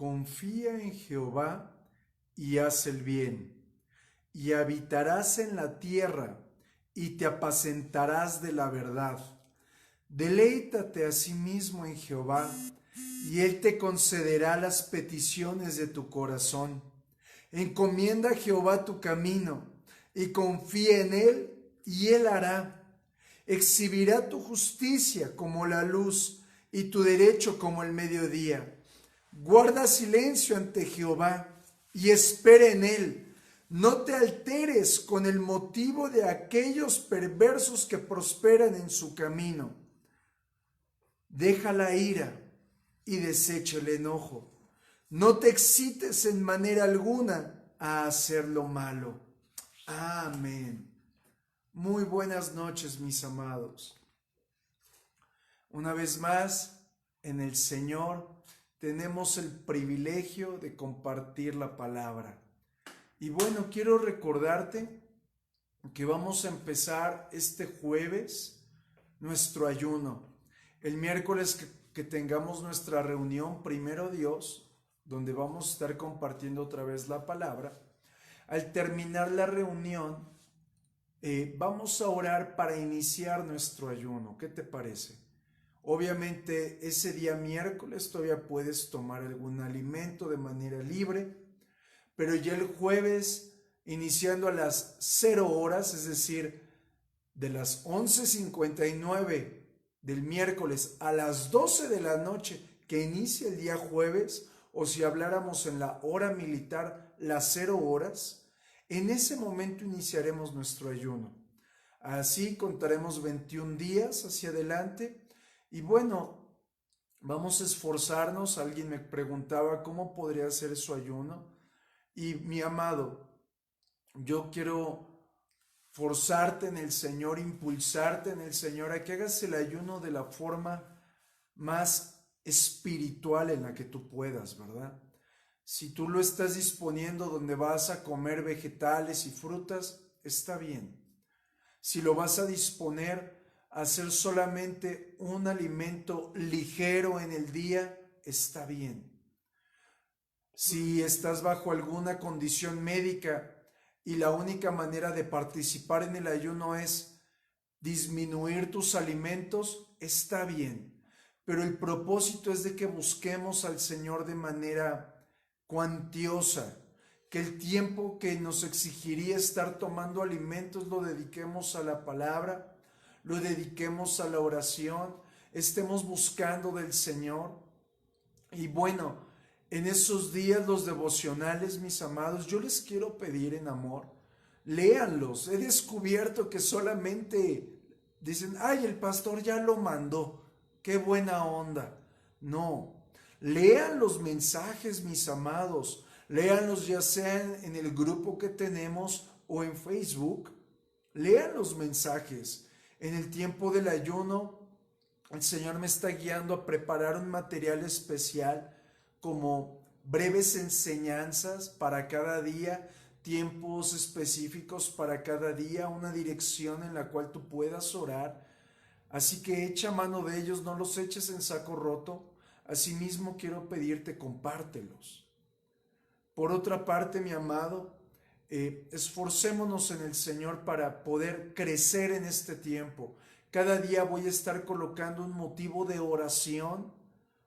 confía en Jehová y haz el bien, y habitarás en la tierra, y te apacentarás de la verdad. Deleítate asimismo en Jehová, y Él te concederá las peticiones de tu corazón. Encomienda a Jehová tu camino, y confía en Él, y Él hará. Exhibirá tu justicia como la luz, y tu derecho como el mediodía. Guarda silencio ante Jehová, y espera en Él. No te alteres con el motivo de aquellos perversos que prosperan en su camino. Deja la ira y desecha el enojo. No te excites en manera alguna a hacer lo malo. Amén. Muy buenas noches, mis amados. Una vez más, en el Señor tenemos el privilegio de compartir la palabra. Y bueno, quiero recordarte que vamos a empezar este jueves nuestro ayuno. El miércoles que tengamos nuestra reunión, primero Dios, donde vamos a estar compartiendo otra vez la palabra. Al terminar la reunión, vamos a orar para iniciar nuestro ayuno. ¿Qué te parece? Obviamente ese día miércoles todavía puedes tomar algún alimento de manera libre, pero ya el jueves, iniciando a las 0 horas, es decir, de las 11:59 del miércoles a las 12 de la noche, que inicia el día jueves, o si habláramos en la hora militar, las 0 horas, en ese momento iniciaremos nuestro ayuno. Así contaremos 21 días hacia adelante. Y bueno, vamos a esforzarnos. Alguien me preguntaba cómo podría ser su ayuno. Y mi amado, yo quiero forzarte en el Señor, impulsarte en el Señor a que hagas el ayuno de la forma más espiritual en la que tú puedas, ¿verdad? Si tú lo estás disponiendo donde vas a comer vegetales y frutas, está bien. Si lo vas a disponer a hacer solamente un alimento ligero en el día, está bien. Si estás bajo alguna condición médica y la única manera de participar en el ayuno es disminuir tus alimentos, está bien. Pero el propósito es de que busquemos al Señor de manera cuantiosa, que el tiempo que nos exigiría estar tomando alimentos lo dediquemos a la palabra, lo dediquemos a la oración, estemos buscando del Señor. Y bueno, en esos días los devocionales, mis amados, yo les quiero pedir en amor, léanlos. He descubierto que solamente dicen, ay, el pastor ya lo mandó, qué buena onda. No, lean los mensajes, mis amados, léanlos ya sean en el grupo que tenemos o en Facebook. Lean los mensajes. En el tiempo del ayuno, el Señor me está guiando a preparar un material especial como breves enseñanzas para cada día, tiempos específicos para cada día, una dirección en la cual tú puedas orar. Así que echa mano de ellos, no los eches en saco roto. Asimismo quiero pedirte, compártelos. Por otra parte, mi amado, esforcémonos en el Señor para poder crecer en este tiempo. Cada día voy a estar colocando un motivo de oración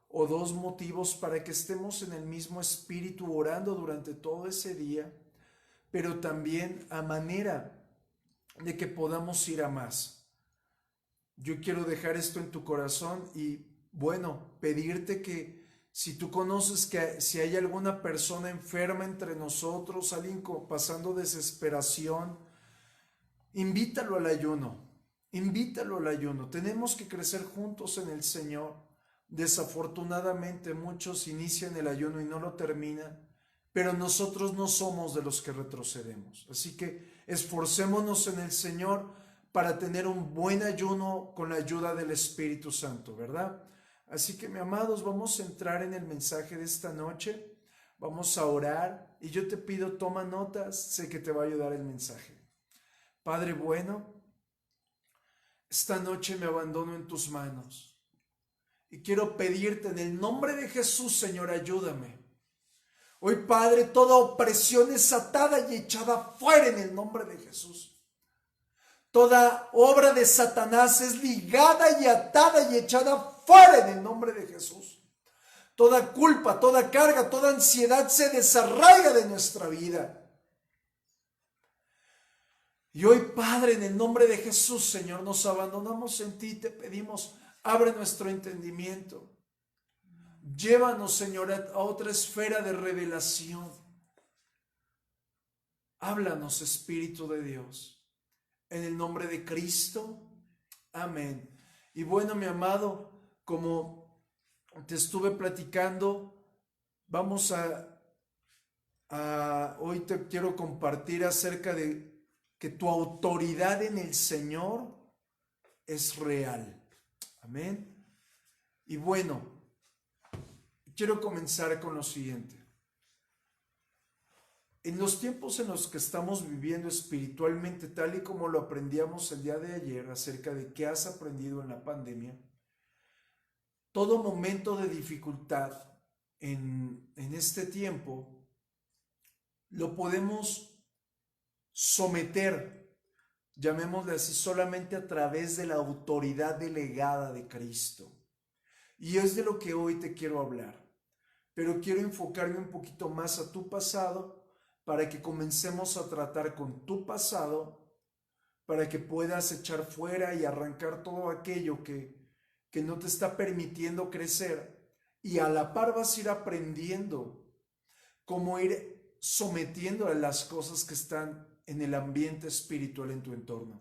o 2 motivos para que estemos en el mismo espíritu orando durante todo ese día, pero también a manera de que podamos ir a más. Yo quiero dejar esto en tu corazón y bueno, pedirte que si tú conoces que si hay alguna persona enferma entre nosotros, alguien pasando desesperación, invítalo al ayuno, invítalo al ayuno. Tenemos que crecer juntos en el Señor. Desafortunadamente muchos inician el ayuno y no lo terminan, pero nosotros no somos de los que retrocedemos. Así que esforcémonos en el Señor para tener un buen ayuno con la ayuda del Espíritu Santo, ¿verdad? Así que, mis amados, vamos a entrar en el mensaje de esta noche, vamos a orar y yo te pido, toma notas, sé que te va a ayudar el mensaje. Padre bueno, esta noche me abandono en tus manos y quiero pedirte en el nombre de Jesús, Señor, ayúdame. Hoy, Padre, toda opresión es atada y echada fuera en el nombre de Jesús. Toda obra de Satanás es ligada y atada y echada fuera en el nombre de Jesús. Toda culpa, toda carga, toda ansiedad se desarraiga de nuestra vida. Y hoy, Padre, en el nombre de Jesús, Señor, nos abandonamos en ti y te pedimos, abre nuestro entendimiento. Llévanos, Señor, a otra esfera de revelación. Háblanos, Espíritu de Dios. En el nombre de Cristo. Amén. Y bueno, mi amado, como te estuve platicando, vamos hoy te quiero compartir acerca de que tu autoridad en el Señor es real. Amén. Y bueno, quiero comenzar con lo siguiente. En los tiempos en los que estamos viviendo espiritualmente, tal y como lo aprendíamos el día de ayer acerca de qué has aprendido en la pandemia, todo momento de dificultad en este tiempo lo podemos someter, llamémosle así, solamente a través de la autoridad delegada de Cristo. Y es de lo que hoy te quiero hablar. Pero quiero enfocarme un poquito más a tu pasado para que comencemos a tratar con tu pasado, para que puedas echar fuera y arrancar todo aquello que no te está permitiendo crecer. Y a la par vas a ir aprendiendo cómo ir sometiendo a las cosas que están en el ambiente espiritual en tu entorno.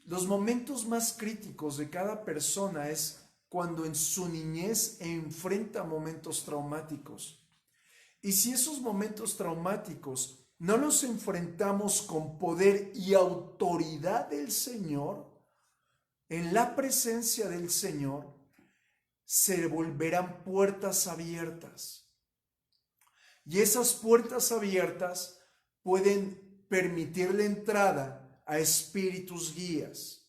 Los momentos más críticos de cada persona es cuando en su niñez enfrenta momentos traumáticos. Y si esos momentos traumáticos no los enfrentamos con poder y autoridad del Señor, en la presencia del Señor, se volverán puertas abiertas. Y esas puertas abiertas pueden permitir la entrada a espíritus guías,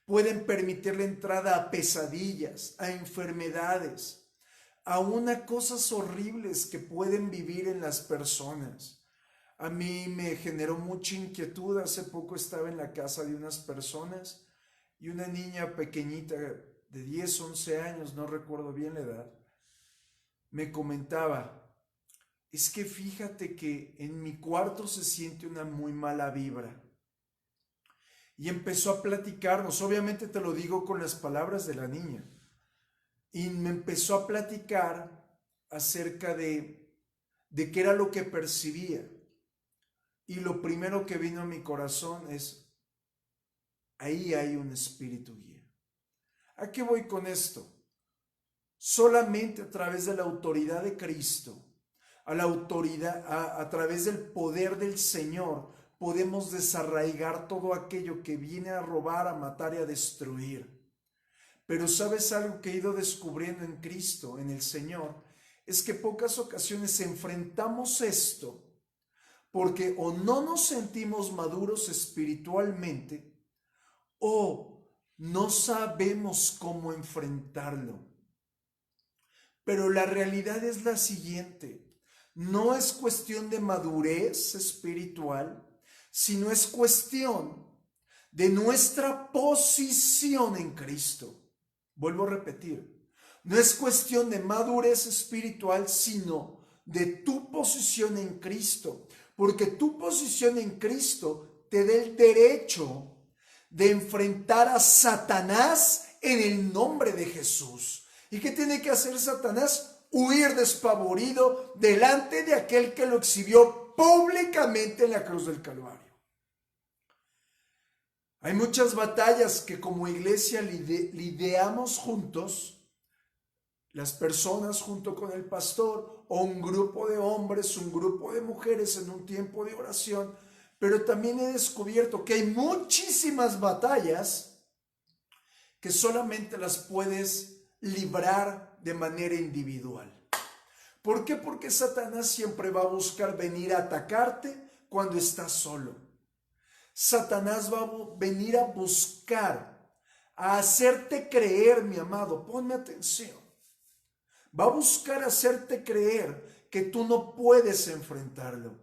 pueden permitir la entrada a pesadillas, a enfermedades, aún a cosas horribles que pueden vivir en las personas. A mí me generó mucha inquietud. Hace poco estaba en la casa de unas personas y una niña pequeñita de 10, 11 años, no recuerdo bien la edad, me comentaba: es que fíjate que en mi cuarto se siente una muy mala vibra. Y empezó a platicarnos, obviamente te lo digo con las palabras de la niña, y me empezó a platicar acerca de qué era lo que percibía. Y lo primero que vino a mi corazón es: ahí hay un espíritu guía. ¿A qué voy con esto? Solamente a través de la autoridad de Cristo, a través del poder del Señor, podemos desarraigar todo aquello que viene a robar, a matar y a destruir. Pero ¿sabes algo que he ido descubriendo en Cristo, en el Señor? Es que pocas ocasiones enfrentamos esto porque o no nos sentimos maduros espiritualmente o no sabemos cómo enfrentarlo. Pero la realidad es la siguiente: no es cuestión de madurez espiritual, sino es cuestión de nuestra posición en Cristo. Vuelvo a repetir, no es cuestión de madurez espiritual, sino de tu posición en Cristo, porque tu posición en Cristo te da el derecho de enfrentar a Satanás en el nombre de Jesús. ¿Y qué tiene que hacer Satanás? Huir despavorido delante de aquel que lo exhibió públicamente en la cruz del Calvario. Hay muchas batallas que como iglesia lidiamos juntos, las personas junto con el pastor o un grupo de hombres, un grupo de mujeres en un tiempo de oración, pero también he descubierto que hay muchísimas batallas que solamente las puedes librar de manera individual. ¿Por qué? Porque Satanás siempre va a buscar venir a atacarte cuando estás solo. Satanás va a venir a buscar, a hacerte creer, mi amado, ponme atención. Va a buscar hacerte creer que tú no puedes enfrentarlo,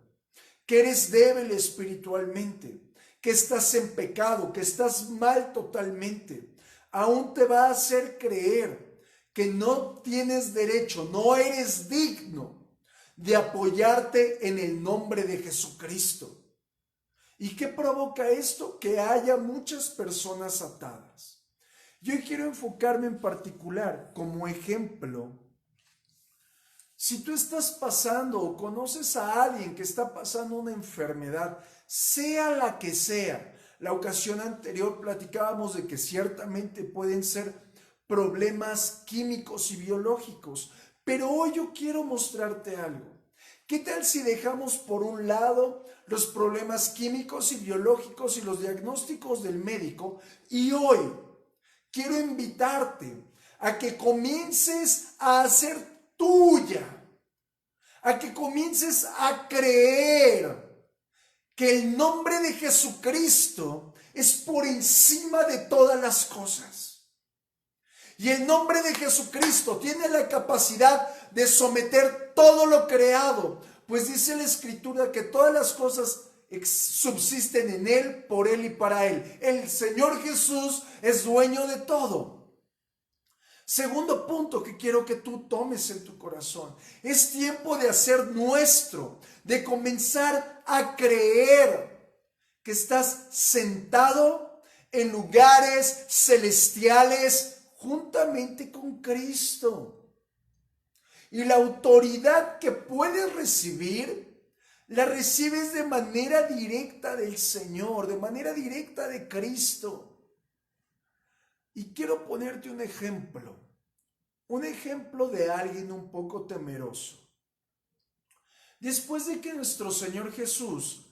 que eres débil espiritualmente, que estás en pecado, que estás mal totalmente, aún te va a hacer creer que no tienes derecho, no eres digno de apoyarte en el nombre de Jesucristo. ¿Y qué provoca esto? Que haya muchas personas atadas. Yo quiero enfocarme en particular como ejemplo. Si tú estás pasando o conoces a alguien que está pasando una enfermedad, sea la que sea, la ocasión anterior platicábamos de que ciertamente pueden ser problemas químicos y biológicos, pero hoy yo quiero mostrarte algo. ¿Qué tal si dejamos por un lado los problemas químicos y biológicos y los diagnósticos del médico y hoy quiero invitarte a que comiences a hacer tuya, a que comiences a creer que el nombre de Jesucristo es por encima de todas las cosas. Y el nombre de Jesucristo tiene la capacidad de someter todo lo creado, pues dice la Escritura que todas las cosas subsisten en Él, por Él y para Él. El Señor Jesús es dueño de todo. Segundo punto que quiero que tú tomes en tu corazón. Es tiempo de hacer nuestro, de comenzar a creer que estás sentado en lugares celestiales juntamente con Cristo. Y la autoridad que puedes recibir, la recibes de manera directa del Señor, de manera directa de Cristo. Y quiero ponerte un ejemplo de alguien un poco temeroso. Después de que nuestro Señor Jesús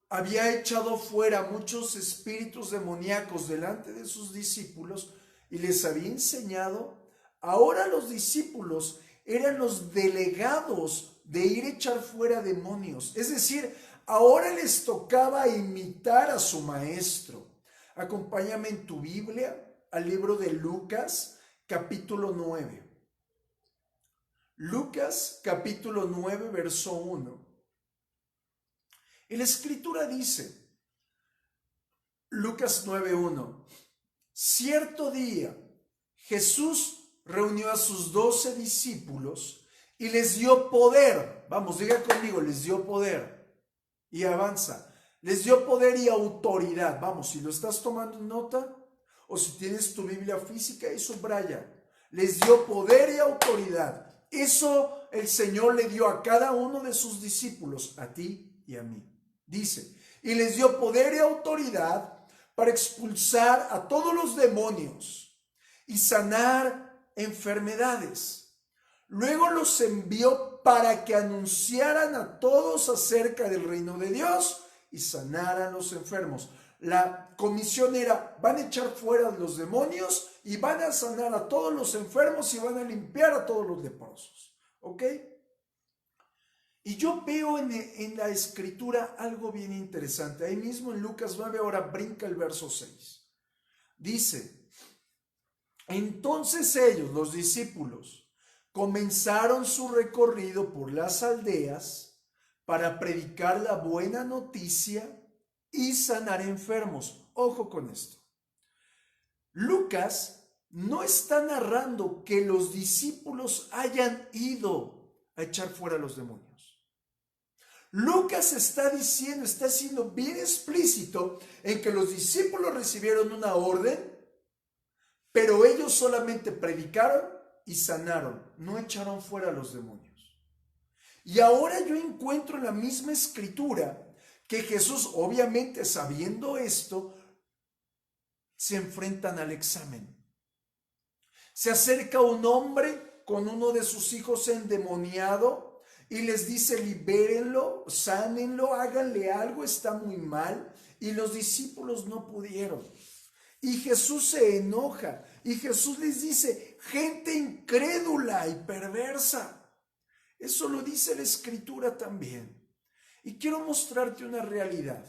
había echado fuera muchos espíritus demoníacos delante de sus discípulos y les había enseñado, ahora los discípulos eran los delegados de ir a echar fuera demonios. Es decir, ahora les tocaba imitar a su maestro. Acompáñame en tu Biblia al libro de Lucas, capítulo 9. Lucas, capítulo 9, verso 1. Y la Escritura dice, Lucas 9:1, cierto día Jesús reunió a sus 12 discípulos y les dio poder. Vamos, diga conmigo, les dio poder. Y avanza. Les dio poder y autoridad. Vamos, si lo estás tomando en nota o si tienes tu Biblia física y subraya. Les dio poder y autoridad. Eso el Señor le dio a cada uno de sus discípulos, a ti y a mí. Dice, y les dio poder y autoridad para expulsar a todos los demonios y sanar enfermedades. Luego los envió para que anunciaran a todos acerca del reino de Dios y sanaran a los enfermos. La comisión era, van a echar fuera a los demonios y van a sanar a todos los enfermos y van a limpiar a todos los leprosos. ¿Ok? Y yo veo en la Escritura algo bien interesante. Ahí mismo en Lucas 9, ahora brinca el verso 6. Dice, entonces ellos, los discípulos, comenzaron su recorrido por las aldeas para predicar la buena noticia y sanar enfermos. Ojo con esto. Lucas no está narrando que los discípulos hayan ido a echar fuera a los demonios. Lucas está diciendo, está siendo bien explícito en que los discípulos recibieron una orden, pero ellos solamente predicaron y sanaron, no echaron fuera a los demonios. Y ahora yo encuentro en la misma Escritura que Jesús, obviamente sabiendo esto, se enfrentan al examen. Se acerca un hombre con uno de sus hijos endemoniado y les dice, libérenlo, sánenlo, háganle algo, está muy mal. Y los discípulos no pudieron. Y Jesús se enoja y Jesús les dice, gente incrédula y perversa. Eso lo dice la Escritura también. Y quiero mostrarte una realidad.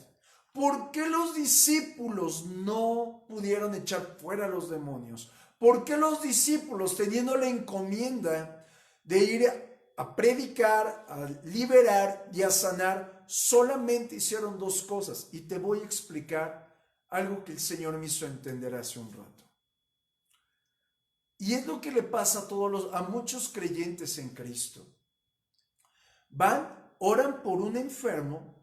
¿Por qué los discípulos no pudieron echar fuera a los demonios? ¿Por qué los discípulos, teniendo la encomienda de ir a predicar, a liberar y a sanar, solamente hicieron dos cosas. Y te voy a explicar algo que el Señor me hizo entender hace un rato. Y es lo que le pasa a muchos creyentes en Cristo. Van, oran por un enfermo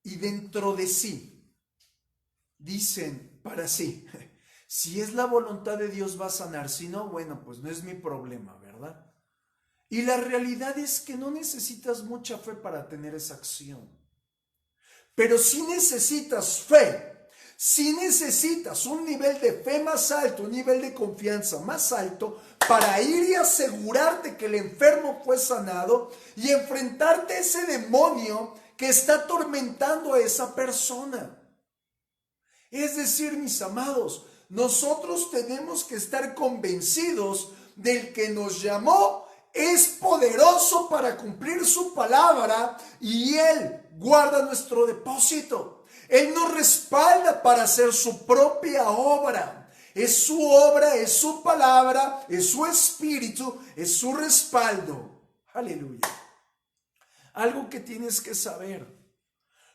y dentro de sí dicen para sí, si es la voluntad de Dios va a sanar, si no, bueno, pues no es mi problema, ¿verdad? Y la realidad es que no necesitas mucha fe para tener esa acción. Pero sí necesitas fe, sí necesitas un nivel de fe más alto, un nivel de confianza más alto para ir y asegurarte que el enfermo fue sanado y enfrentarte a ese demonio que está atormentando a esa persona. Es decir, mis amados, nosotros tenemos que estar convencidos del que nos llamó es poderoso para cumplir su palabra y Él guarda nuestro depósito. Él nos respalda para hacer su propia obra. Es su obra, es su palabra, es su espíritu, es su respaldo. Aleluya. Algo que tienes que saber.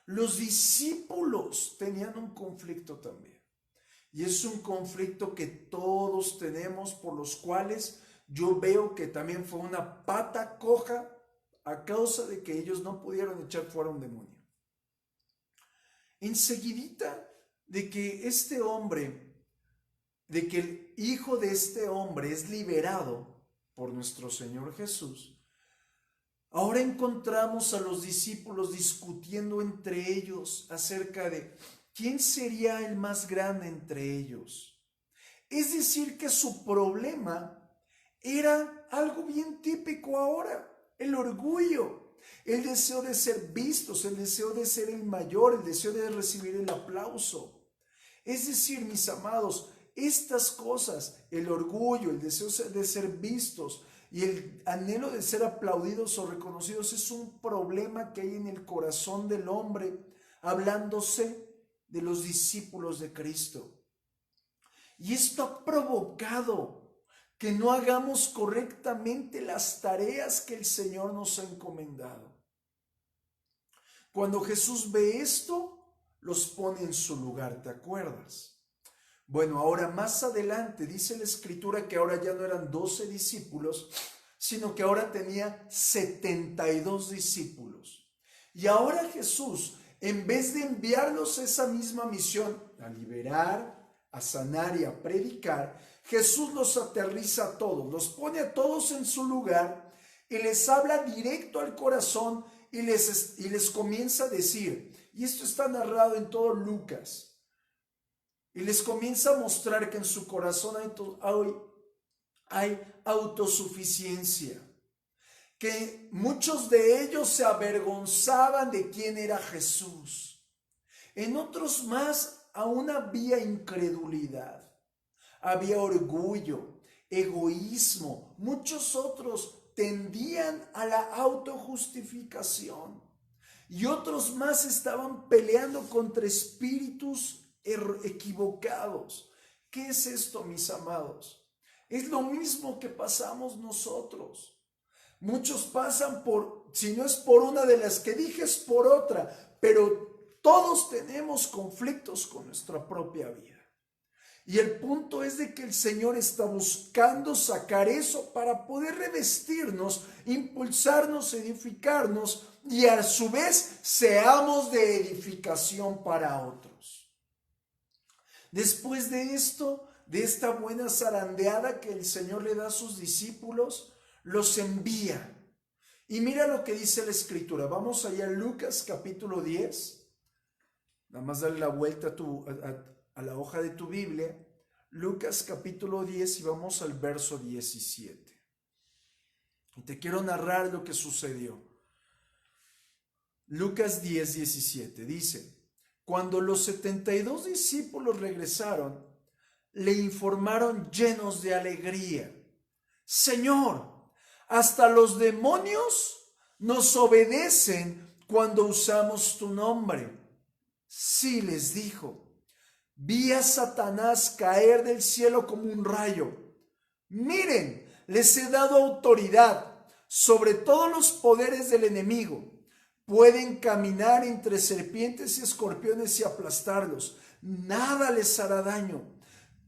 Los discípulos tenían un conflicto también. Y es un conflicto que todos tenemos, por los cuales yo veo que también fue una pata coja a causa de que ellos no pudieron echar fuera un demonio. Enseguidita de que este hombre, de que el hijo de este hombre es liberado por nuestro Señor Jesús, ahora encontramos a los discípulos discutiendo entre ellos acerca de quién sería el más grande entre ellos. Es decir, que su problema era algo bien típico ahora, el orgullo, el deseo de ser vistos, el deseo de ser el mayor, el deseo de recibir el aplauso. Es decir, mis amados, estas cosas, el orgullo, el deseo de ser vistos y el anhelo de ser aplaudidos o reconocidos es un problema que hay en el corazón del hombre, hablándose de los discípulos de Cristo. Y esto ha provocado que no hagamos correctamente las tareas que el Señor nos ha encomendado. Cuando Jesús ve esto, los pone en su lugar, ¿te acuerdas? Bueno, ahora más adelante dice la Escritura que ahora ya no eran 12 discípulos, sino que ahora tenía 72 discípulos. Y ahora Jesús, en vez de enviarlos a esa misma misión, a liberar, a sanar y a predicar, Jesús los aterriza a todos, los pone a todos en su lugar y les habla directo al corazón y les comienza a decir, y esto está narrado en todo Lucas, y les comienza a mostrar que en su corazón hay autosuficiencia, que muchos de ellos se avergonzaban de quién era Jesús. En otros más aún había incredulidad. Había orgullo, egoísmo. Muchos otros tendían a la autojustificación. Y otros más estaban peleando contra espíritus equivocados. ¿Qué es esto, mis amados? Es lo mismo que pasamos nosotros. Muchos pasan por, si no es por una de las que dije, es por otra. Pero todos tenemos conflictos con nuestra propia vida. Y el punto es de que el Señor está buscando sacar eso para poder revestirnos, impulsarnos, edificarnos y a su vez seamos de edificación para otros. Después de esto, de esta buena zarandeada que el Señor le da a sus discípulos, los envía. Y mira lo que dice la Escritura. Vamos allá a Lucas capítulo 10. Nada más dale la vuelta a la hoja de tu Biblia, Lucas capítulo 10 y vamos al verso 17. Y te quiero narrar lo que sucedió. Lucas 10, 17 dice, cuando los 72 discípulos regresaron, le informaron llenos de alegría, Señor, hasta los demonios nos obedecen cuando usamos tu nombre. Sí, les dijo, vi a Satanás caer del cielo como un rayo. Miren, les he dado autoridad sobre todos los poderes del enemigo. Pueden caminar entre serpientes y escorpiones y aplastarlos. Nada les hará daño.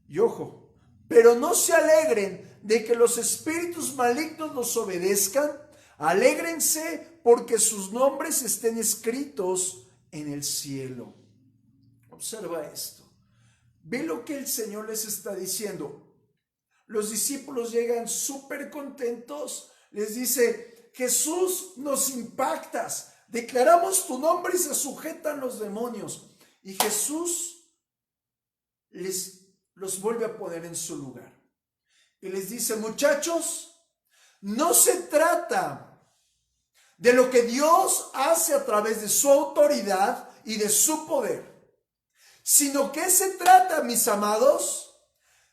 Y ojo, pero no se alegren de que los espíritus malignos los obedezcan. Alégrense porque sus nombres estén escritos en el cielo. Observa esto. Ve lo que el Señor les está diciendo. Los discípulos llegan súper contentos. Les dice: Jesús, nos impactas. Declaramos tu nombre y se sujetan los demonios. Y Jesús los vuelve a poner en su lugar. Y les dice: muchachos, no se trata de lo que Dios hace a través de su autoridad y de su poder, sino que se trata, mis amados,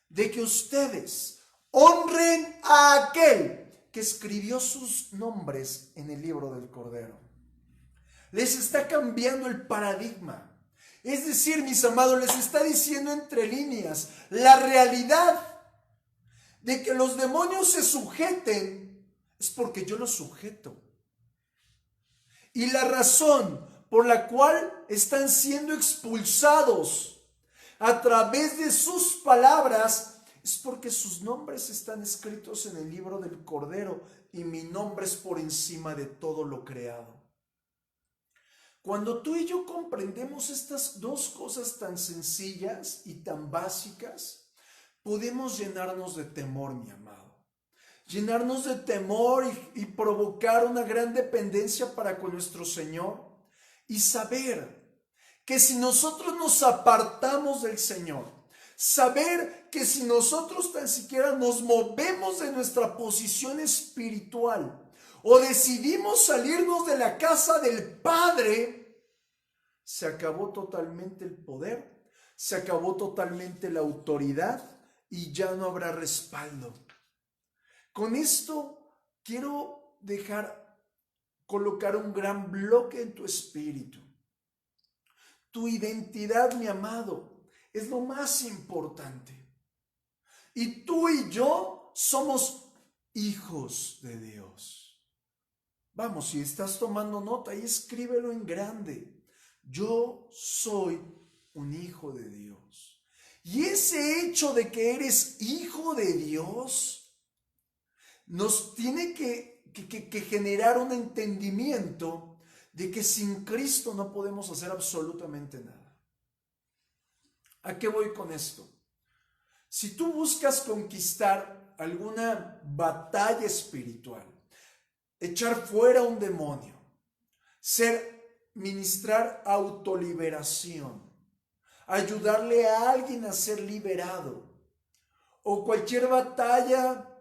de que ustedes honren a aquel que escribió sus nombres en el libro del Cordero. Les está cambiando el paradigma. Es decir, mis amados, les está diciendo entre líneas la realidad de que los demonios se sujeten es porque yo los sujeto. Y la razón por la cual están siendo expulsados a través de sus palabras es porque sus nombres están escritos en el libro del Cordero y mi nombre es por encima de todo lo creado. Cuando tú y yo comprendemos estas dos cosas tan sencillas y tan básicas, podemos llenarnos de temor, mi amado. Llenarnos de temor y provocar una gran dependencia para con nuestro Señor. Y saber que si nosotros nos apartamos del Señor, saber que si nosotros tan siquiera nos movemos de nuestra posición espiritual o decidimos salirnos de la casa del Padre, se acabó totalmente el poder, se acabó totalmente la autoridad y ya no habrá respaldo. Con esto quiero colocar un gran bloque en tu espíritu. Tu identidad, mi amado, es lo más importante. Y tú y yo somos hijos de Dios. Vamos, si estás tomando nota, y escríbelo en grande. Yo soy un hijo de Dios. Y ese hecho de que eres hijo de Dios nos tiene que generar un entendimiento de que sin Cristo no podemos hacer absolutamente nada. ¿A qué voy con esto? Si tú buscas conquistar alguna batalla espiritual, echar fuera un demonio, ministrar autoliberación, ayudarle a alguien a ser liberado, o cualquier batalla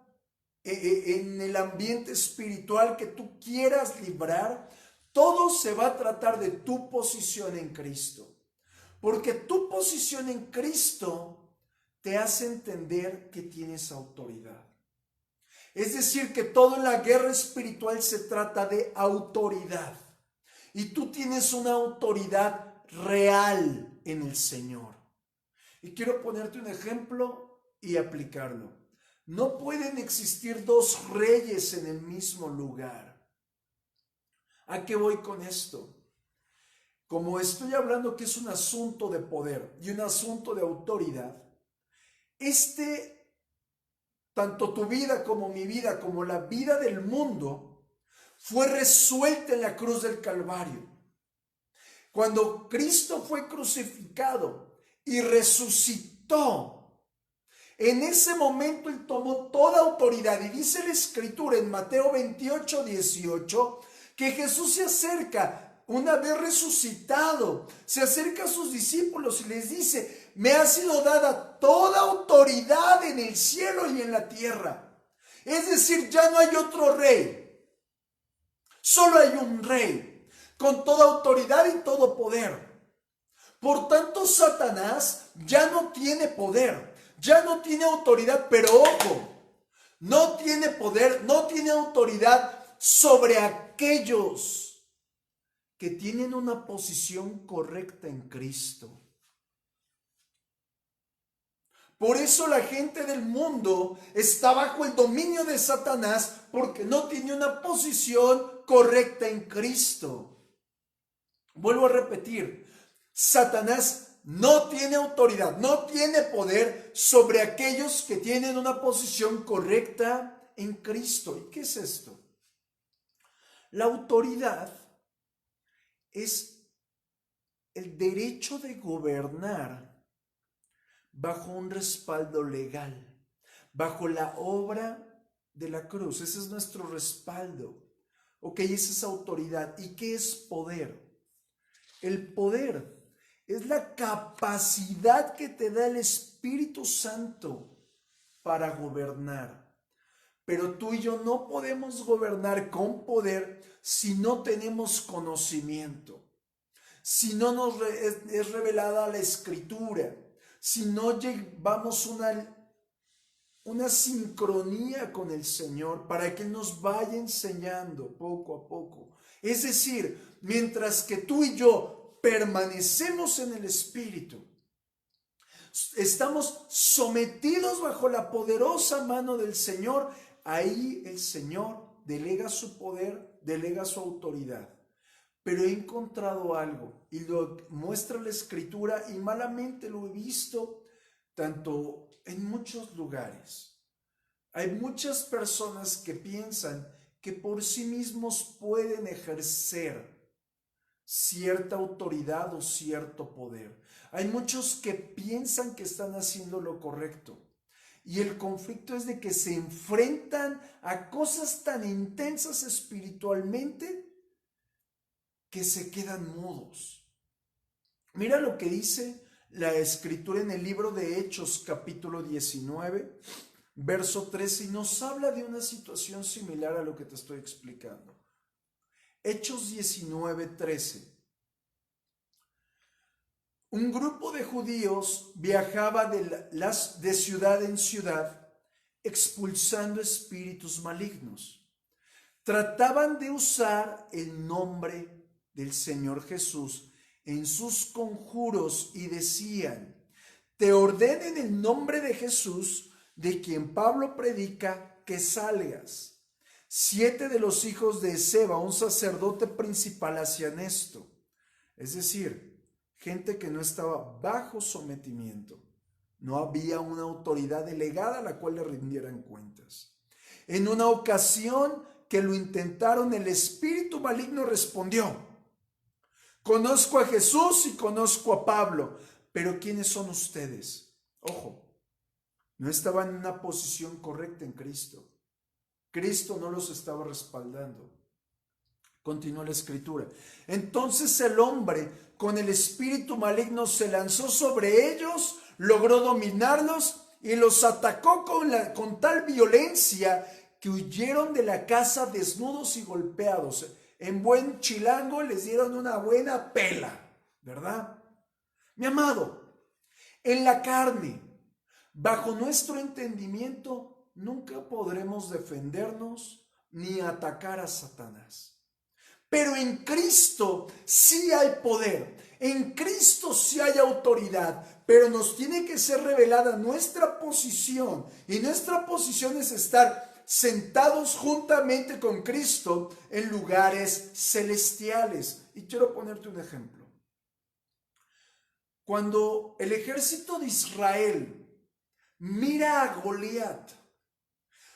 en el ambiente espiritual que tú quieras librar, todo se va a tratar de tu posición en Cristo. Porque tu posición en Cristo te hace entender que tienes autoridad. Es decir, que toda la guerra espiritual se trata de autoridad. Y tú tienes una autoridad real en el Señor. Y quiero ponerte un ejemplo y aplicarlo. No pueden existir dos reyes en el mismo lugar. ¿A qué voy con esto? Como estoy hablando que es un asunto de poder y un asunto de autoridad, tanto tu vida como mi vida, como la vida del mundo, fue resuelta en la cruz del Calvario. Cuando Cristo fue crucificado y resucitó, en ese momento Él tomó toda autoridad y dice la Escritura en Mateo 28:18 que Jesús se acerca, una vez resucitado, se acerca a sus discípulos y les dice: me ha sido dada toda autoridad en el cielo y en la tierra. Es decir, ya no hay otro rey, solo hay un rey con toda autoridad y todo poder. Por tanto, Satanás ya no tiene poder, ya no tiene autoridad, pero ojo, no tiene poder, no tiene autoridad sobre aquellos que tienen una posición correcta en Cristo. Por eso la gente del mundo está bajo el dominio de Satanás, porque no tiene una posición correcta en Cristo. Vuelvo a repetir, Satanás no tiene autoridad, no tiene poder sobre aquellos que tienen una posición correcta en Cristo. ¿Y qué es esto? La autoridad es el derecho de gobernar bajo un respaldo legal, bajo la obra de la cruz. Ese es nuestro respaldo. Ok, esa es autoridad. ¿Y qué es poder? El poder es la capacidad que te da el Espíritu Santo para gobernar. Pero tú y yo no podemos gobernar con poder si no tenemos conocimiento, si no nos es revelada la Escritura, si no llevamos una sincronía con el Señor para que Él nos vaya enseñando poco a poco. Es decir, mientras que tú y yo permanecemos en el Espíritu, estamos sometidos bajo la poderosa mano del Señor, ahí el Señor delega su poder, delega su autoridad. Pero he encontrado algo y lo muestra la Escritura y malamente lo he visto tanto en muchos lugares. Hay muchas personas que piensan que por sí mismos pueden ejercer cierta autoridad o cierto poder. Hay muchos que piensan que están haciendo lo correcto. Y el conflicto es de que se enfrentan a cosas tan intensas espiritualmente que se quedan mudos. Mira lo que dice la Escritura en el libro de Hechos, capítulo 19, verso 13, y nos habla de una situación similar a lo que te estoy explicando. Hechos 19, 13. Un grupo de judíos viajaba de ciudad en ciudad expulsando espíritus malignos. Trataban de usar el nombre del Señor Jesús en sus conjuros y decían: te ordeno en el nombre de Jesús, de quien Pablo predica, que salgas. 7 de los hijos de Seba, un sacerdote principal, hacían esto. Es decir, gente que no estaba bajo sometimiento. No había una autoridad delegada a la cual le rindieran cuentas. En una ocasión que lo intentaron, el espíritu maligno respondió: conozco a Jesús y conozco a Pablo, pero ¿quiénes son ustedes? Ojo, no estaban en una posición correcta en Cristo. Cristo no los estaba respaldando. Continúa la Escritura. Entonces el hombre con el espíritu maligno se lanzó sobre ellos, logró dominarlos y los atacó con tal violencia que huyeron de la casa desnudos y golpeados. En buen chilango les dieron una buena pela, ¿verdad? Mi amado, en la carne, bajo nuestro entendimiento, nunca podremos defendernos ni atacar a Satanás. Pero en Cristo sí hay poder, en Cristo sí hay autoridad, pero nos tiene que ser revelada nuestra posición, y nuestra posición es estar sentados juntamente con Cristo en lugares celestiales. Y quiero ponerte un ejemplo. Cuando el ejército de Israel mira a Goliat,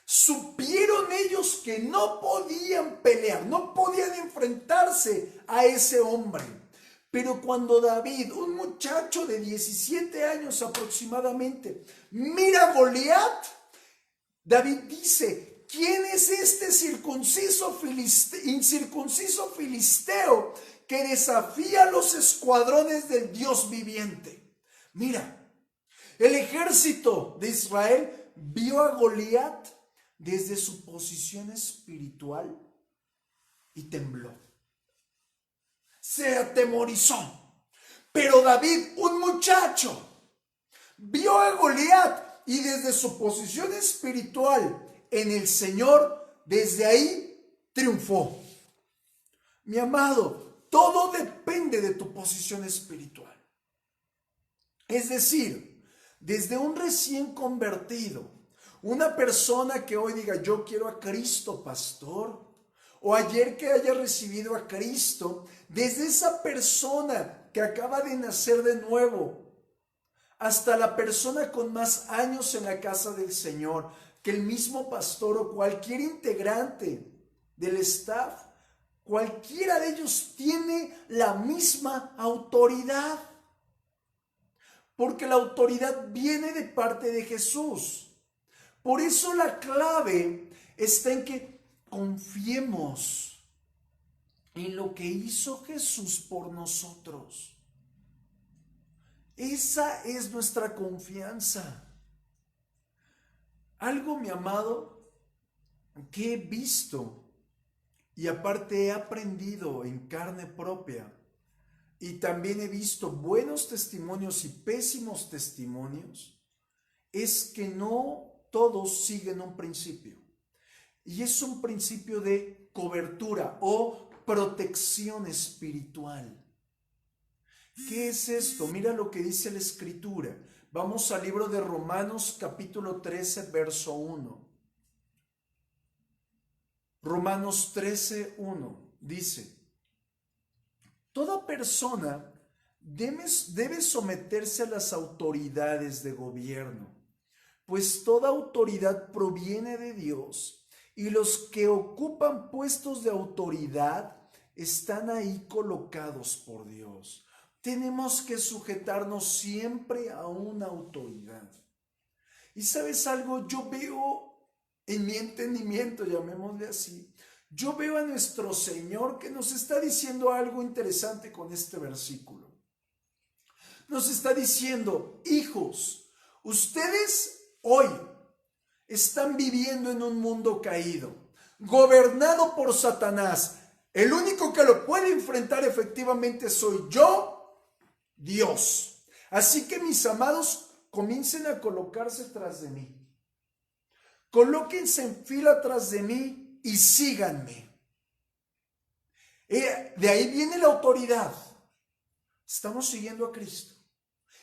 supieron ellos que no podían pelear, no podían enfrentarse a ese hombre. Pero cuando David, un muchacho de 17 años aproximadamente, mira a Goliat, David dice: ¿quién es este incircunciso filisteo que desafía los escuadrones del Dios viviente? Mira, el ejército de Israel vio a Goliat desde su posición espiritual y tembló. Se atemorizó. Pero David, un muchacho, vio a Goliat y desde su posición espiritual en el Señor, desde ahí triunfó. Mi amado, todo depende de tu posición espiritual. Es decir, desde un recién convertido, una persona que hoy diga, yo quiero a Cristo, pastor, o ayer que haya recibido a Cristo, desde esa persona que acaba de nacer de nuevo, hasta la persona con más años en la casa del Señor, que el mismo pastor o cualquier integrante del staff, cualquiera de ellos tiene la misma autoridad, porque la autoridad viene de parte de Jesús. Por eso la clave está en que confiemos en lo que hizo Jesús por nosotros. Esa es nuestra confianza. Algo, mi amado, que he visto y aparte he aprendido en carne propia, y también he visto buenos testimonios y pésimos testimonios, es que no todos siguen un principio. Y es un principio de cobertura o protección espiritual. ¿Qué es esto? Mira lo que dice la Escritura. Vamos al libro de Romanos capítulo 13, verso 1. Romanos 13, 1 dice: toda persona debe someterse a las autoridades de gobierno, pues toda autoridad proviene de Dios, y los que ocupan puestos de autoridad están ahí colocados por Dios. Tenemos que sujetarnos siempre a una autoridad. Y ¿sabes algo? Yo veo en mi entendimiento, llamémosle así, yo veo a nuestro Señor que nos está diciendo algo interesante con este versículo. Nos está diciendo: hijos, ustedes hoy están viviendo en un mundo caído, gobernado por Satanás. El único que lo puede enfrentar efectivamente soy yo, Dios. Así que, mis amados, comiencen a colocarse tras de mí. Colóquense en fila tras de mí y síganme. De ahí viene la autoridad. Estamos siguiendo a Cristo.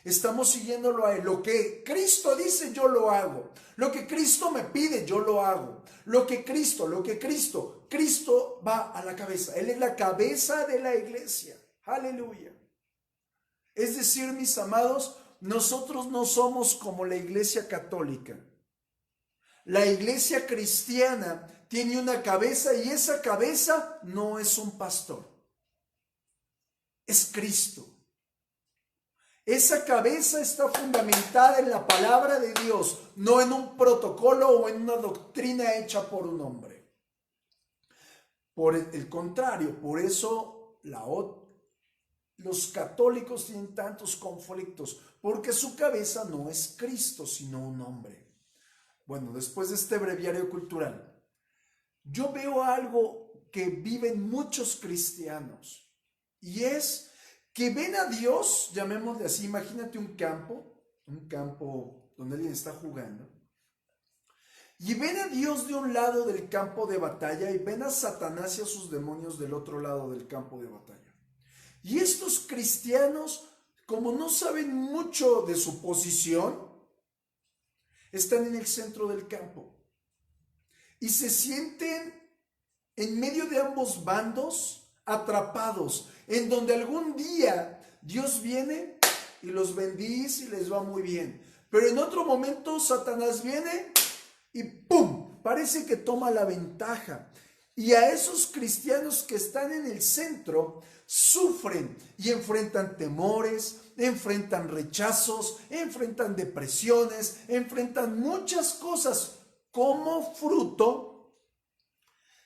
Estamos siguiéndolo a Él. Lo que Cristo dice, yo lo hago. Lo que Cristo me pide, yo lo hago. Cristo va a la cabeza. Él es la cabeza de la iglesia. Aleluya. Es decir, mis amados, nosotros no somos como la iglesia católica. La iglesia cristiana tiene una cabeza y esa cabeza no es un pastor. Es Cristo. Esa cabeza está fundamentada en la palabra de Dios, no en un protocolo o en una doctrina hecha por un hombre. Por el contrario, por eso los católicos tienen tantos conflictos, porque su cabeza no es Cristo, sino un hombre. Bueno, después de este breviario cultural, yo veo algo que viven muchos cristianos, y es que ven a Dios, llamémosle así, imagínate un campo donde alguien está jugando, y ven a Dios de un lado del campo de batalla y ven a Satanás y a sus demonios del otro lado del campo de batalla. Y estos cristianos, como no saben mucho de su posición, están en el centro del campo y se sienten en medio de ambos bandos, atrapados, en donde algún día Dios viene y los bendice y les va muy bien. Pero en otro momento Satanás viene y ¡pum! Parece que toma la ventaja. Y a esos cristianos que están en el centro sufren y enfrentan temores, enfrentan rechazos, enfrentan depresiones, enfrentan muchas cosas como fruto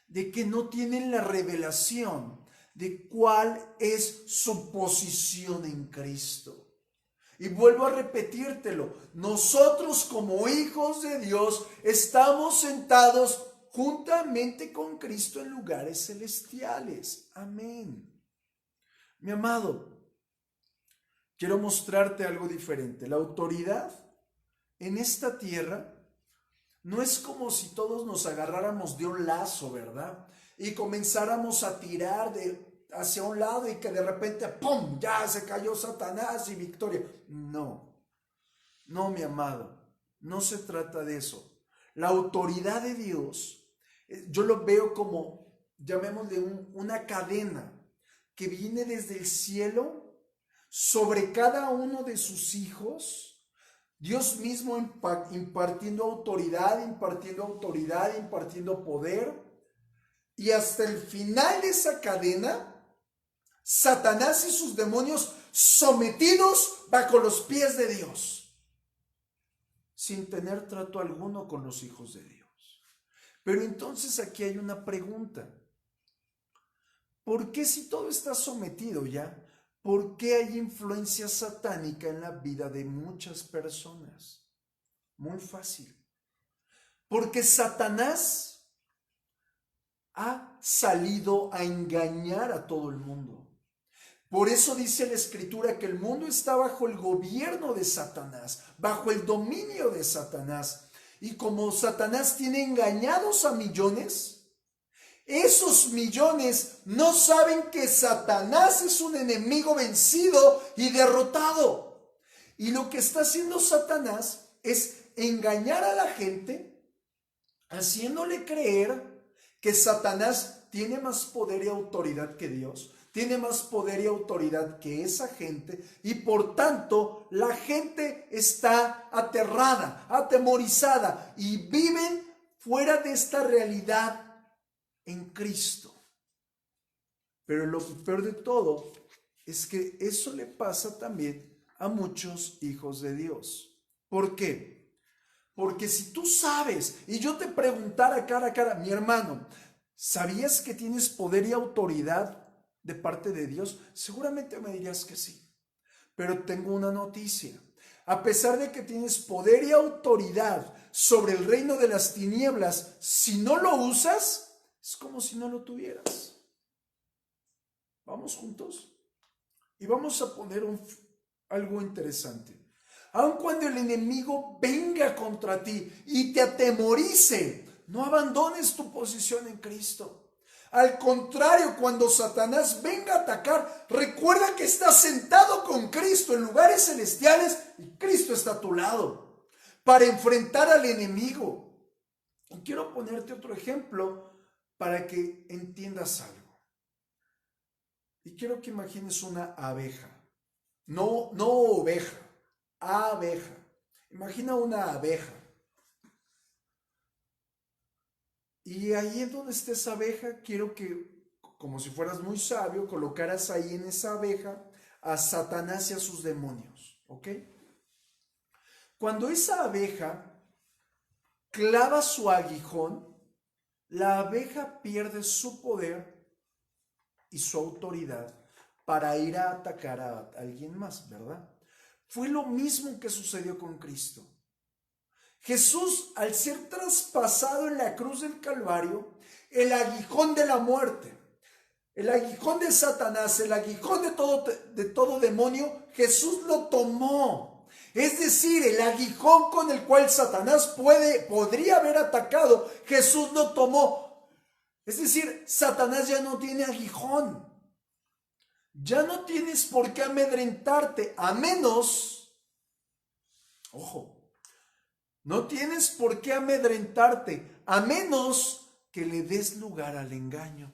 de que no tienen la revelación de cuál es su posición en Cristo. Y vuelvo a repetírtelo, nosotros como hijos de Dios estamos sentados juntamente con Cristo en lugares celestiales. Amén. Mi amado, quiero mostrarte algo diferente. La autoridad en esta tierra no es como si todos nos agarráramos de un lazo, ¿verdad? Y comenzáramos a tirar hacia un lado y que de repente, ¡pum!, ya se cayó Satanás y victoria. No. No, mi amado, no se trata de eso. La autoridad de Dios, yo lo veo como, llamémosle una cadena que viene desde el cielo sobre cada uno de sus hijos. Dios mismo impartiendo autoridad, impartiendo poder. Y hasta el final de esa cadena, Satanás y sus demonios sometidos bajo los pies de Dios, sin tener trato alguno con los hijos de Dios. Pero entonces aquí hay una pregunta. ¿Por qué si todo está sometido ya? ¿Por qué hay influencia satánica en la vida de muchas personas? Muy fácil. Porque Satanás ha salido a engañar a todo el mundo. Por eso dice la Escritura que el mundo está bajo el gobierno de Satanás, bajo el dominio de Satanás. Y como Satanás tiene engañados a millones, esos millones no saben que Satanás es un enemigo vencido y derrotado. Y lo que está haciendo Satanás es engañar a la gente, haciéndole creer que Satanás tiene más poder y autoridad que Dios, tiene más poder y autoridad que esa gente, y por tanto la gente está aterrada, atemorizada, y viven fuera de esta realidad en Cristo. Pero lo peor de todo es que eso le pasa también a muchos hijos de Dios. ¿Por qué? Porque si tú sabes, y yo te preguntara cara a cara, mi hermano, ¿sabías que tienes poder y autoridad de parte de Dios? Seguramente me dirías que sí. Pero tengo una noticia. A pesar de que tienes poder y autoridad sobre el reino de las tinieblas, si no lo usas, es como si no lo tuvieras. Vamos juntos y vamos a poner algo interesante. Aun cuando el enemigo venga contra ti y te atemorice, no abandones tu posición en Cristo. Al contrario, cuando Satanás venga a atacar, recuerda que estás sentado con Cristo en lugares celestiales y Cristo está a tu lado para enfrentar al enemigo. Y quiero ponerte otro ejemplo para que entiendas algo. Y quiero que imagines una abeja. No oveja, abeja. Imagina una abeja. Y ahí en donde esté esa abeja, quiero que, como si fueras muy sabio, colocaras ahí en esa abeja a Satanás y a sus demonios, ¿ok? Cuando esa abeja clava su aguijón, la abeja pierde su poder y su autoridad para ir a atacar a alguien más, ¿verdad? Fue lo mismo que sucedió con Cristo. Jesús, al ser traspasado en la cruz del Calvario, el aguijón de la muerte, el aguijón de Satanás, el aguijón de todo demonio, Jesús lo tomó. Es decir, el aguijón con el cual Satanás podría haber atacado, Jesús lo tomó. Es decir, Satanás ya no tiene aguijón. Ya no tienes por qué amedrentarte, a menos, ojo, no tienes por qué amedrentarte, a menos que le des lugar al engaño.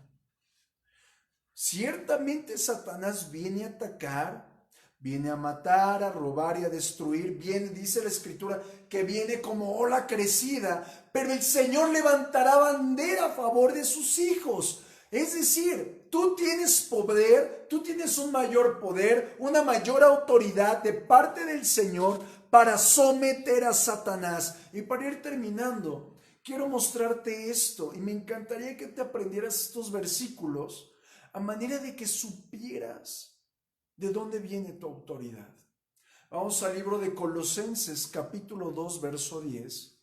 Ciertamente Satanás viene a atacar, viene a matar, a robar y a destruir. Viene, dice la Escritura, que viene como ola crecida, pero el Señor levantará bandera a favor de sus hijos. Es decir, tú tienes poder, tú tienes un mayor poder, una mayor autoridad de parte del Señor para someter a Satanás. Y para ir terminando, quiero mostrarte esto y me encantaría que te aprendieras estos versículos a manera de que supieras de dónde viene tu autoridad. Vamos al libro de Colosenses, capítulo 2, verso 10.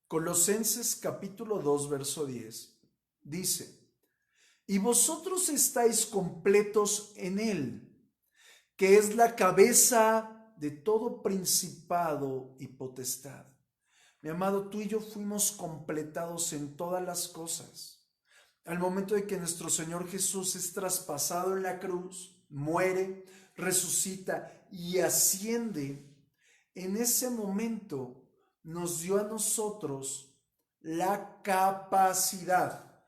Colosenses capítulo 2, verso 10, dice: y vosotros estáis completos en Él, que es la cabeza de todo principado y potestad. Mi amado, tú y yo fuimos completados en todas las cosas. Al momento de que nuestro Señor Jesús es traspasado en la cruz, muere, resucita y asciende, en ese momento nos dio a nosotros la capacidad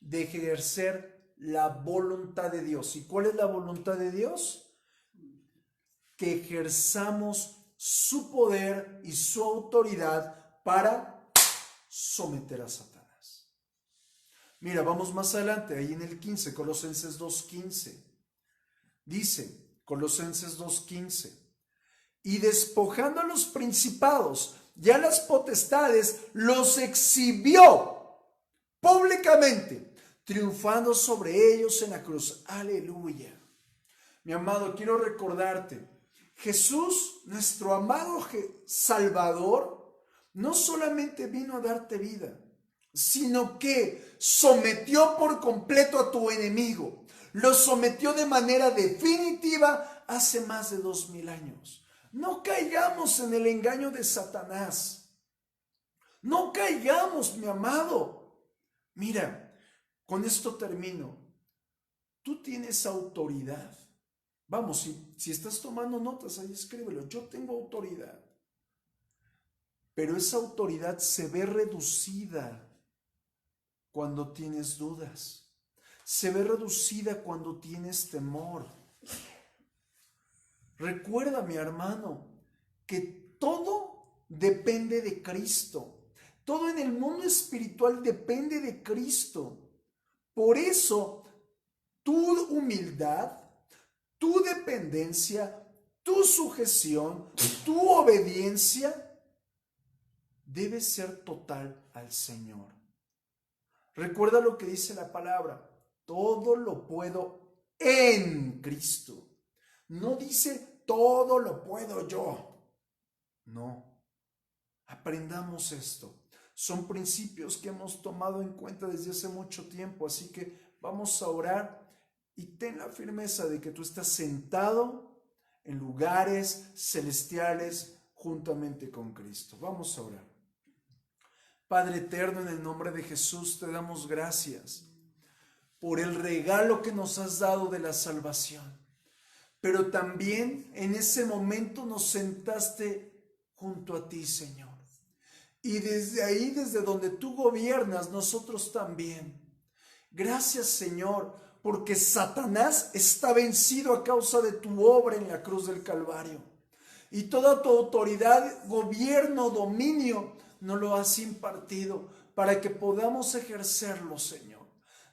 de ejercer la voluntad de Dios. ¿Y cuál es la voluntad de Dios? Que ejerzamos su poder y su autoridad para someter a Satanás. Mira, vamos más adelante, ahí en el 15, Colosenses 2:15. Dice, Colosenses 2:15, y despojando a los principados y a las potestades, los exhibió públicamente, triunfando sobre ellos en la cruz. Aleluya. Mi amado, quiero recordarte, Jesús, nuestro amado Salvador, no solamente vino a darte vida, sino que sometió por completo a tu enemigo. Lo sometió de manera definitiva hace más de 2000 años. No caigamos en el engaño de Satanás. No caigamos, mi amado. Mira, con esto termino. Tú tienes autoridad. Vamos, si estás tomando notas, ahí escríbelo. Yo tengo autoridad. Pero esa autoridad se ve reducida cuando tienes dudas. Se ve reducida cuando tienes temor. Recuerda, mi hermano, que todo depende de Cristo. Todo en el mundo espiritual depende de Cristo. Por eso, tu humildad, tu dependencia, tu sujeción, tu obediencia debe ser total al Señor. Recuerda lo que dice la palabra: todo lo puedo en Cristo. No dice todo lo puedo yo. No. Aprendamos esto. Son principios que hemos tomado en cuenta desde hace mucho tiempo, así que vamos a orar y ten la firmeza de que tú estás sentado en lugares celestiales juntamente con Cristo. Vamos a orar. Padre eterno, en el nombre de Jesús te damos gracias por el regalo que nos has dado de la salvación. Pero también en ese momento nos sentaste junto a ti, Señor. Y desde ahí, desde donde tú gobiernas, nosotros también. Gracias, Señor, porque Satanás está vencido a causa de tu obra en la cruz del Calvario. Y toda tu autoridad, gobierno, dominio, nos lo has impartido para que podamos ejercerlo, Señor.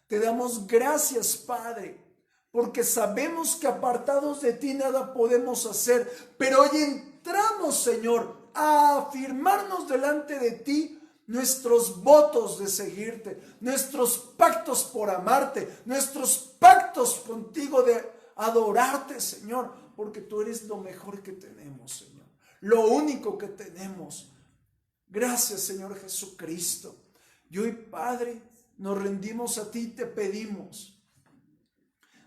Te damos gracias, Padre, porque sabemos que apartados de ti nada podemos hacer, pero hoy entramos, Señor, a afirmarnos delante de ti nuestros votos de seguirte, nuestros pactos por amarte, nuestros pactos contigo de adorarte, Señor, porque tú eres lo mejor que tenemos, Señor, lo único que tenemos. Gracias, Señor Jesucristo. Y hoy, Padre, nos rendimos a ti y te pedimos,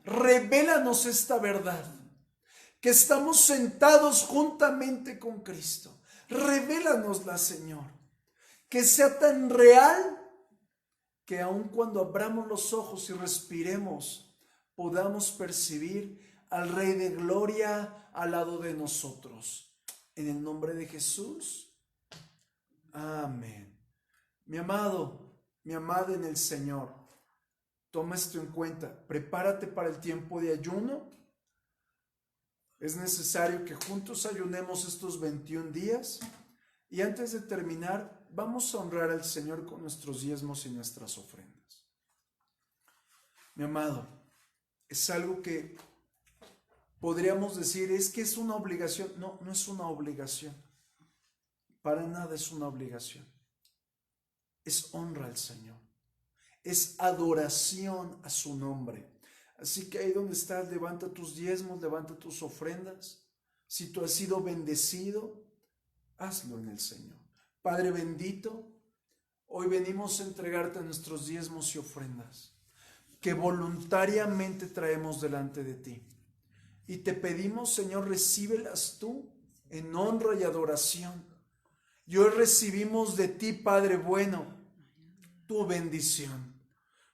revélanos esta verdad, que estamos sentados juntamente con Cristo. Revélanosla, Señor, que sea tan real que aun cuando abramos los ojos y respiremos, podamos percibir al Rey de Gloria al lado de nosotros. En el nombre de Jesús. Amén. Mi amado, mi amada en el Señor, toma esto en cuenta. Prepárate para el tiempo de ayuno. Es necesario que juntos ayunemos estos 21 días. Y antes de terminar, vamos a honrar al Señor con nuestros diezmos y nuestras ofrendas. Mi amado, es algo que podríamos decir, es que es una obligación. No, no es una obligación. Para nada es una obligación. Es honra al Señor. Es adoración a su nombre. Así que ahí donde estás, levanta tus diezmos, levanta tus ofrendas. Si tú has sido bendecido, hazlo en el Señor. Padre bendito, hoy venimos a entregarte nuestros diezmos y ofrendas que voluntariamente traemos delante de ti. Y te pedimos, Señor, recíbelas tú en honra y adoración. Y hoy recibimos de ti, Padre bueno, tu bendición.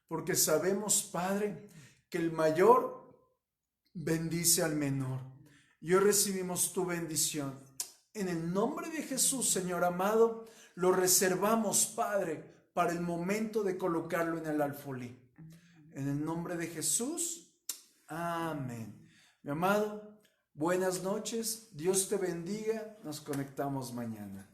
Porque sabemos, Padre, que el mayor bendice al menor. Y hoy recibimos tu bendición. En el nombre de Jesús, Señor amado, lo reservamos, Padre, para el momento de colocarlo en el alfolí. En el nombre de Jesús, amén. Mi amado, buenas noches, Dios te bendiga, nos conectamos mañana.